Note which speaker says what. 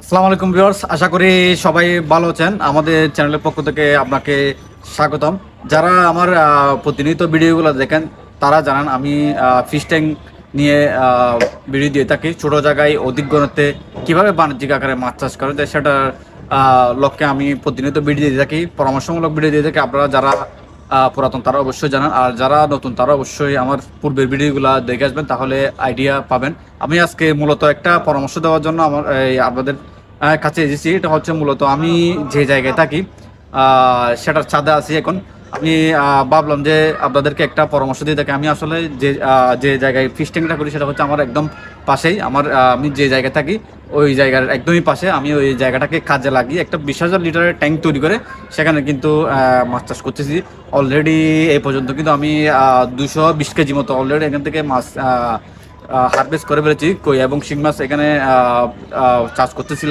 Speaker 1: আসসালামু আলাইকুম ভিউয়ার্স, আশা করি সবাই ভালো আছেন। আমাদের চ্যানেলের পক্ষ থেকে আপনাকে স্বাগতম। যারা আমার প্রতিনিয়ত ভিডিওগুলো দেখেন তারা জানান আমি ফিশ ট্যাঙ্ক নিয়ে ভিডিও দিয়ে থাকি। ছোট জায়গায় অধিক ঘনত্বে কীভাবে বাণিজ্যিক আকারে মাছ চাষ করা যায় সেটার লক্ষ্যে আমি প্রতিনিয়ত ভিডিও দিয়ে থাকি, পরামর্শমূলক ভিডিও দিয়ে থাকি। আপনারা যারা পুরাতন তারা অবশ্যই জানান, আর যারা নতুন তারা অবশ্যই আমার পূর্বের ভিডিওগুলো দেখে আসবেন, তাহলে আইডিয়া পাবেন। আমি আজকে মূলত একটা পরামর্শ দেওয়ার জন্য আপনাদের কাছে এসেছি। এটা হচ্ছে মূলত আমি যে জায়গায় থাকি সেটার ছাদে আছি এখন। আমি ভাবলাম যে আপনাদেরকে একটা পরামর্শ দিয়ে থাকি। আমি আসলে যে জায়গায় ফিশ ট্যাঙ্কটা করি সেটা হচ্ছে আমার একদম পাশেই। আমি যে জায়গায় থাকি ওই জায়গার একদমই পাশে আমি ওই জায়গাটাকে কাজে লাগিয়ে একটা 20,000 লিটারের ট্যাঙ্ক তৈরি করে সেখানে কিন্তু মাছ চাষ করতেছি। অলরেডি এই পর্যন্ত কিন্তু আমি 220 কেজি মতো অলরেডি এখান থেকে মাছ হারভেস্ট করে ফেলেছি। কই এবং শিং মাছ এখানে চাষ করতেছিলাম।